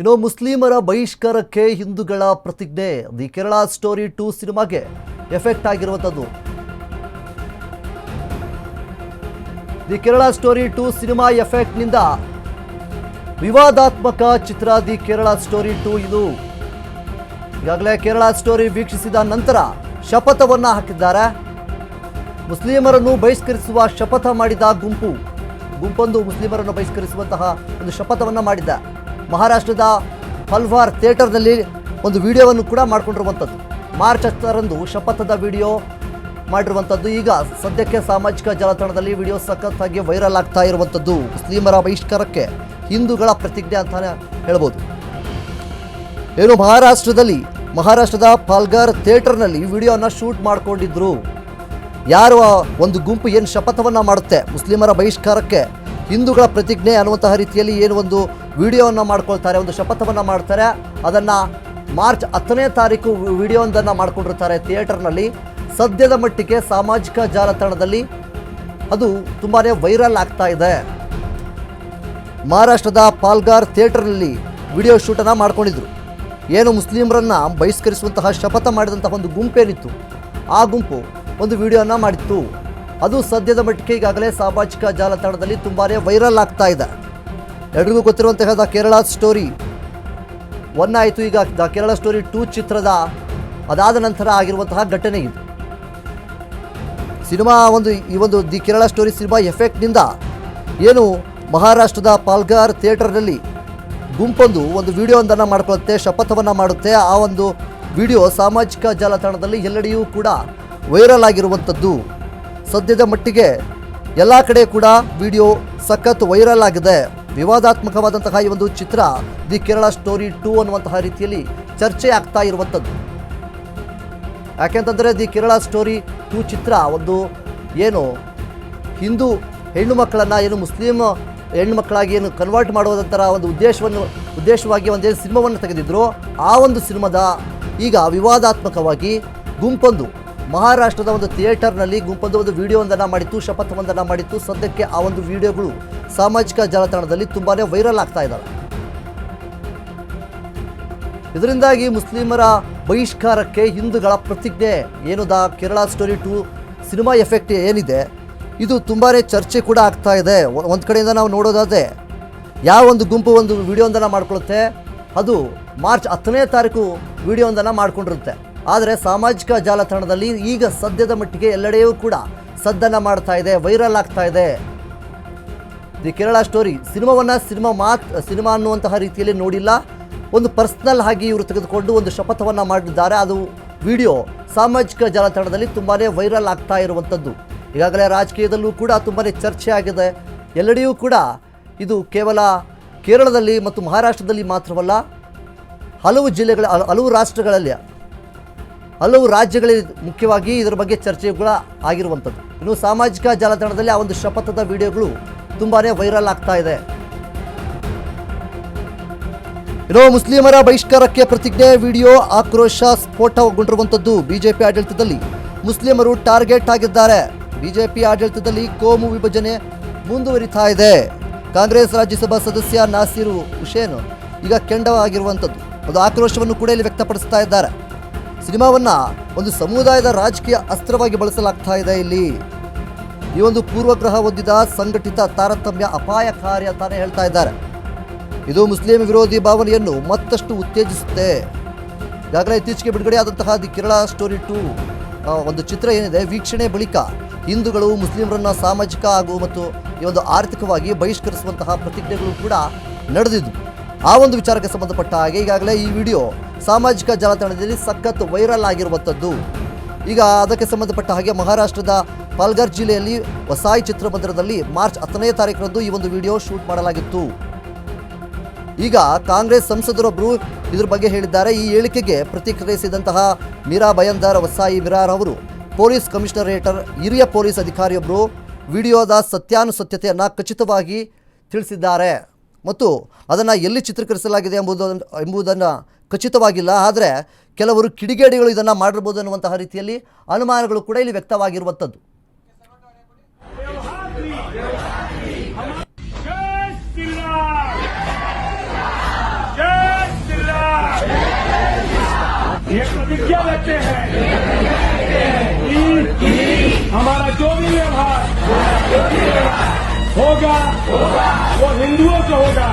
ಇನ್ನು ಮುಸ್ಲಿಮರ ಬಹಿಷ್ಕಾರಕ್ಕೆ ಹಿಂದೂಗಳ ಪ್ರತಿಜ್ಞೆ ದಿ ಕೇರಳ ಸ್ಟೋರಿ 2 ಸಿನಿಮಾಗೆ ಎಫೆಕ್ಟ್ ಆಗಿರುವಂತದ್ದು. The Kerala story 2 cinema effect ನಿಂದ ವಿವಾದಾತ್ಮಕ ಚಿತ್ರ ದಿ ಕೇರಳ ಸ್ಟೋರಿ 2 ಇದು. ಈಗಾಗಲೇ ಕೇರಳ ಸ್ಟೋರಿ ವೀಕ್ಷಿಸಿದ ನಂತರ ಶಪಥವನ್ನ ಹಾಕಿದ್ದಾರೆ. ಮುಸ್ಲಿಮರನ್ನು ಬಹಿಷ್ಕರಿಸುವ ಶಪಥ ಮಾಡಿದ ಗುಂಪೊಂದು ಮುಸ್ಲಿಮರನ್ನು ಬಹಿಷ್ಕರಿಸುವಂತಹ ಒಂದು ಶಪಥವನ್ನ ಮಾಡಿದ್ದ. ಮಹಾರಾಷ್ಟ್ರದ ಹಲ್ವಾರ್ ಥಿಯೇಟರ್ನಲ್ಲಿ ಒಂದು ವಿಡಿಯೋವನ್ನು ಕೂಡ ಮಾಡಿಕೊಂಡಿರುವಂಥದ್ದು. ಮಾರ್ಚ್ 10ರಂದು ಶಪಥದ ವಿಡಿಯೋ ಮಾಡಿರುವಂಥದ್ದು. ಈಗ ಸದ್ಯಕ್ಕೆ ಸಾಮಾಜಿಕ ಜಾಲತಾಣದಲ್ಲಿ ವಿಡಿಯೋ ಸಖತ್ತಾಗಿ ವೈರಲ್ ಆಗ್ತಾ ಇರುವಂಥದ್ದು. ಮುಸ್ಲಿಮರ ಬಹಿಷ್ಕಾರಕ್ಕೆ ಹಿಂದೂಗಳ ಪ್ರತಿಜ್ಞೆ ಅಂತಾನೆ ಹೇಳ್ಬೋದು. ಏನು ಮಹಾರಾಷ್ಟ್ರದ ಪಾಲ್ಘರ್ ಥಿಯೇಟರ್ನಲ್ಲಿ ವಿಡಿಯೋನ ಶೂಟ್ ಮಾಡಿಕೊಂಡಿದ್ರು. ಯಾರು ಒಂದು ಗುಂಪು ಏನು ಶಪಥವನ್ನ ಮಾಡುತ್ತೆ ಮುಸ್ಲಿಮರ ಬಹಿಷ್ಕಾರಕ್ಕೆ ಹಿಂದೂಗಳ ಪ್ರತಿಜ್ಞೆ ಅನ್ನುವಂತಹ ರೀತಿಯಲ್ಲಿ ಏನು ಒಂದು ವಿಡಿಯೋವನ್ನು ಮಾಡ್ಕೊಳ್ತಾರೆ, ಒಂದು ಶಪಥವನ್ನು ಮಾಡ್ತಾರೆ. ಅದನ್ನು ಮಾರ್ಚ್ 10ನೇ ತಾರೀಕು ವಿಡಿಯೋವೊಂದನ್ನು ಮಾಡ್ಕೊಂಡಿರ್ತಾರೆ ಥಿಯೇಟರ್ನಲ್ಲಿ. ಸದ್ಯದ ಮಟ್ಟಿಗೆ ಸಾಮಾಜಿಕ ಜಾಲತಾಣದಲ್ಲಿ ಅದು ತುಂಬಾ ವೈರಲ್ ಆಗ್ತಾ ಇದೆ. ಮಹಾರಾಷ್ಟ್ರದ ಪಾಲ್ಘರ್ ಥಿಯೇಟರ್ನಲ್ಲಿ ವಿಡಿಯೋ ಶೂಟನ್ನು ಮಾಡ್ಕೊಂಡಿದ್ರು. ಏನು ಮುಸ್ಲಿಮರನ್ನು ಬಹಿಷ್ಕರಿಸುವಂತಹ ಶಪಥ ಮಾಡಿದಂತಹ ಒಂದು ಗುಂಪೇನಿತ್ತು, ಆ ಗುಂಪು ಒಂದು ವಿಡಿಯೋನ ಮಾಡಿತ್ತು. ಅದು ಸದ್ಯದ ಮಟ್ಟಿಗೆ ಈಗಾಗಲೇ ಸಾಮಾಜಿಕ ಜಾಲತಾಣದಲ್ಲಿ ತುಂಬಾ ವೈರಲ್ ಆಗ್ತಾ ಇದೆ. ಎಲ್ರಿಗೂ ಗೊತ್ತಿರುವಂತಹ ದ ಕೇರಳ ಸ್ಟೋರಿ 1 ಆಯಿತು. ಈಗ ದ ಕೇರಳ ಸ್ಟೋರಿ 2 ಚಿತ್ರದ ಅದಾದ ನಂತರ ಆಗಿರುವಂತಹ ಘಟನೆ ಇದು. ಸಿನಿಮಾ ಈ ಒಂದು ದಿ ಕೇರಳ ಸ್ಟೋರಿ ಸಿನಿಮಾ ಎಫೆಕ್ಟ್ನಿಂದ ಏನು ಮಹಾರಾಷ್ಟ್ರದ ಪಾಲ್ಘರ್ ಥಿಯೇಟರ್ನಲ್ಲಿ ಗುಂಪೊಂದು ಒಂದು ವಿಡಿಯೋವೊಂದನ್ನು ಮಾಡ್ಕೊಳ್ಳುತ್ತೆ, ಶಪಥವನ್ನು ಮಾಡುತ್ತೆ. ಆ ಒಂದು ವಿಡಿಯೋ ಸಾಮಾಜಿಕ ಜಾಲತಾಣದಲ್ಲಿ ಎಲ್ಲೆಡೆಯೂ ಕೂಡ ವೈರಲ್ ಆಗಿರುವಂಥದ್ದು. ಸದ್ಯದ ಮಟ್ಟಿಗೆ ಎಲ್ಲ ಕಡೆ ಕೂಡ ವಿಡಿಯೋ ಸಖತ್ ವೈರಲ್ ಆಗಿದೆ. ವಿವಾದಾತ್ಮಕವಾದಂತಹ ಈ ಒಂದು ಚಿತ್ರ ದಿ ಕೇರಳ ಸ್ಟೋರಿ 2 ಅನ್ನುವಂತಹ ರೀತಿಯಲ್ಲಿ ಚರ್ಚೆ ಆಗ್ತಾ ಇರುವಂಥದ್ದು. ಯಾಕೆಂತಂದರೆ ದಿ ಕೇರಳ ಸ್ಟೋರಿ 2 ಚಿತ್ರ ಒಂದು ಏನು ಹಿಂದೂ ಹೆಣ್ಣು ಮಕ್ಕಳನ್ನು ಏನು ಮುಸ್ಲಿಂ ಹೆಣ್ಣು ಮಕ್ಕಳಾಗಿ ಏನು ಕನ್ವರ್ಟ್ ಮಾಡುವುದಂತರ ಒಂದು ಉದ್ದೇಶವಾಗಿ ಒಂದೇನು ಸಿನಿಮಾವನ್ನು ತೆಗೆದಿದ್ರು. ಆ ಒಂದು ಸಿನಿಮಾದ ಈಗ ವಿವಾದಾತ್ಮಕವಾಗಿ ಗುಂಪೊಂದು ಮಹಾರಾಷ್ಟ್ರದ ಒಂದು ಥಿಯೇಟರ್ನಲ್ಲಿ ಗುಂಪೊಂದು ಒಂದು ವಿಡಿಯೋವೊಂದನ್ನು ಮಾಡಿತ್ತು, ಶಪಥವೊಂದನ್ನು ಮಾಡಿತ್ತು. ಸದ್ಯಕ್ಕೆ ಆ ಒಂದು ವಿಡಿಯೋಗಳು ಸಾಮಾಜಿಕ ಜಾಲತಾಣದಲ್ಲಿ ತುಂಬಾ ವೈರಲ್ ಆಗ್ತಾ ಇದ್ದಾವೆ. ಇದರಿಂದಾಗಿ ಮುಸ್ಲಿಮರ ಬಹಿಷ್ಕಾರಕ್ಕೆ ಹಿಂದೂಗಳ ಪ್ರತಿಜ್ಞೆ ಏನು the Kerala story 2 cinema effect ಏನಿದೆ ಇದು ತುಂಬಾ ಚರ್ಚೆ ಕೂಡ ಆಗ್ತಾ ಇದೆ. ಒಂದು ಕಡೆಯಿಂದ ನಾವು ನೋಡೋದಾದರೆ ಯಾವ ಒಂದು ಗುಂಪು ಒಂದು ವಿಡಿಯೋವೊಂದನ್ನು ಮಾಡ್ಕೊಳ್ಳುತ್ತೆ, ಅದು ಮಾರ್ಚ್ 10ನೇ ತಾರೀಕು ವಿಡಿಯೋವೊಂದನ್ನು ಮಾಡ್ಕೊಂಡಿರುತ್ತೆ. ಆದರೆ ಸಾಮಾಜಿಕ ಜಾಲತಾಣದಲ್ಲಿ ಈಗ ಸದ್ಯದ ಮಟ್ಟಿಗೆ ಎಲ್ಲೆಡೆಯೂ ಕೂಡ ಸದ್ದನ್ನು ಮಾಡ್ತಾ ಇದೆ, ವೈರಲ್ ಆಗ್ತಾ ಇದೆ. ದಿ ಕೇರಳ ಸ್ಟೋರಿ ಸಿನಿಮಾ ಅನ್ನುವಂತಹ ರೀತಿಯಲ್ಲಿ ನೋಡಿಲ್ಲ, ಒಂದು ಪರ್ಸ್ನಲ್ ಆಗಿ ಇವರು ತೆಗೆದುಕೊಂಡು ಒಂದು ಶಪಥವನ್ನು ಮಾಡಿದ್ದಾರೆ. ಅದು ವಿಡಿಯೋ ಸಾಮಾಜಿಕ ಜಾಲತಾಣದಲ್ಲಿ ತುಂಬಾ ವೈರಲ್ ಆಗ್ತಾ ಇರುವಂಥದ್ದು. ಈಗಾಗಲೇ ರಾಜಕೀಯದಲ್ಲೂ ಕೂಡ ತುಂಬಾ ಚರ್ಚೆ ಆಗಿದೆ. ಎಲ್ಲೆಡೆಯೂ ಕೂಡ ಇದು ಕೇವಲ ಕೇರಳದಲ್ಲಿ ಮತ್ತು ಮಹಾರಾಷ್ಟ್ರದಲ್ಲಿ ಮಾತ್ರವಲ್ಲ, ಹಲವು ರಾಜ್ಯಗಳಲ್ಲಿ ಮುಖ್ಯವಾಗಿ ಇದರ ಬಗ್ಗೆ ಚರ್ಚೆಗಳ ಆಗಿರುವಂಥದ್ದು. ಇನ್ನು ಸಾಮಾಜಿಕ ಜಾಲತಾಣದಲ್ಲಿ ಆ ಒಂದು ಶಪಥದ ವಿಡಿಯೋಗಳು ತುಂಬಾ ವೈರಲ್ ಆಗ್ತಾ ಇದೆ. ಇನ್ನು ಮುಸ್ಲಿಮರ ಬಹಿಷ್ಕಾರಕ್ಕೆ ಪ್ರತಿಜ್ಞೆ ವಿಡಿಯೋ ಆಕ್ರೋಶ ಸ್ಫೋಟಗೊಂಡಿರುವಂಥದ್ದು. ಬಿಜೆಪಿ ಆಡಳಿತದಲ್ಲಿ ಮುಸ್ಲಿಮರು ಟಾರ್ಗೆಟ್ ಆಗಿದ್ದಾರೆ. ಬಿಜೆಪಿ ಆಡಳಿತದಲ್ಲಿ ಕೋಮು ವಿಭಜನೆ ಮುಂದುವರಿತಾ ಇದೆ. ಕಾಂಗ್ರೆಸ್ ರಾಜ್ಯಸಭಾ ಸದಸ್ಯ ನಾಸೀರ್ ಹುಸೇನ್ ಈಗ ಕೆಂಡವಾಗಿರುವಂಥದ್ದು ಒಂದು ಆಕ್ರೋಶವನ್ನು ಕೂಡ ಇಲ್ಲಿ ವ್ಯಕ್ತಪಡಿಸ್ತಾ ಇದ್ದಾರೆ. ಸಿನಿಮಾವನ್ನು ಒಂದು ಸಮುದಾಯದ ರಾಜಕೀಯ ಅಸ್ತ್ರವಾಗಿ ಬಳಸಲಾಗ್ತಾ ಇದೆ. ಇಲ್ಲಿ ಈ ಒಂದು ಪೂರ್ವಗ್ರಹ ಹೊಂದಿದ ಸಂಘಟಿತ ತಾರತಮ್ಯ ಅಪಾಯಕಾರಿ ಅಂತಾನೆ ಹೇಳ್ತಾ ಇದ್ದಾರೆ. ಇದು ಮುಸ್ಲಿಂ ವಿರೋಧಿ ಭಾವನೆಯನ್ನು ಮತ್ತಷ್ಟು ಉತ್ತೇಜಿಸುತ್ತೆ. ಈಗಾಗಲೇ ಇತ್ತೀಚೆಗೆ ಬಿಡುಗಡೆಯಾದಂತಹ ದಿ ಕೇರಳ ಸ್ಟೋರಿ 2 ಒಂದು ಚಿತ್ರ ಏನಿದೆ, ವೀಕ್ಷಣೆ ಬಳಿಕ ಹಿಂದೂಗಳು ಮುಸ್ಲಿಮರನ್ನ ಸಾಮಾಜಿಕ ಹಾಗೂ ಮತ್ತು ಈ ಒಂದು ಆರ್ಥಿಕವಾಗಿ ಬಹಿಷ್ಕರಿಸುವಂತಹ ಪ್ರತಿಜ್ಞೆಗಳು ಕೂಡ ನಡೆದಿದ್ದು. ಆ ಒಂದು ವಿಚಾರಕ್ಕೆ ಸಂಬಂಧಪಟ್ಟ ಹಾಗೆ ಈಗಾಗಲೇ ಈ ವಿಡಿಯೋ ಸಾಮಾಜಿಕ ಜಾಲತಾಣದಲ್ಲಿ ಸಖತ್ ವೈರಲ್ ಆಗಿರುವಂಥದ್ದು. ಈಗ ಅದಕ್ಕೆ ಸಂಬಂಧಪಟ್ಟ ಹಾಗೆ ಮಹಾರಾಷ್ಟ್ರದ ಪಾಲ್ಘರ್ ಜಿಲ್ಲೆಯಲ್ಲಿ ವಸಾಯಿ ಚಿತ್ರಮಂದಿರದಲ್ಲಿ ಮಾರ್ಚ್ 10ನೇ ತಾರೀಕರಂದು ಈ ಒಂದು ವಿಡಿಯೋ ಶೂಟ್ ಮಾಡಲಾಗಿತ್ತು. ಈಗ ಕಾಂಗ್ರೆಸ್ ಸಂಸದರೊಬ್ಬರು ಇದ್ರ ಬಗ್ಗೆ ಹೇಳಿದ್ದಾರೆ. ಈ ಹೇಳಿಕೆಗೆ ಪ್ರತಿಕ್ರಿಯಿಸಿದಂತಹ ಮೀರಾ ಬಯಂದರ್ ವಸಾಯಿ ಮಿರಾರ್ ಅವರು ಪೊಲೀಸ್ ಕಮಿಷನರೇಟರ್ ಹಿರಿಯ ಪೊಲೀಸ್ ಅಧಿಕಾರಿಯೊಬ್ಬರು ವಿಡಿಯೋದ ಸತ್ಯಾನುಸತ್ಯತೆಯನ್ನು ಖಚಿತವಾಗಿ ತಿಳಿಸಿದ್ದಾರೆ ಮತ್ತು ಅದನ್ನು ಎಲ್ಲಿ ಚಿತ್ರೀಕರಿಸಲಾಗಿದೆ ಎಂಬುದನ್ನು ಖಚಿತವಾಗಿಲ್ಲ. ಆದರೆ ಕೆಲವರು ಕಿಡಿಗೇಡಿಗಳು ಇದನ್ನು ಮಾಡಿರ್ಬೋದು ಅನ್ನುವಂತಹ ರೀತಿಯಲ್ಲಿ ಅನುಮಾನಗಳು ಕೂಡ ಇಲ್ಲಿ ವ್ಯಕ್ತವಾಗಿರುವಂಥದ್ದು. जय ये प्रतिज्ञा लेते हैं कि हमारा जो भी व्यवहार होगा वो हिंदुओं से होगा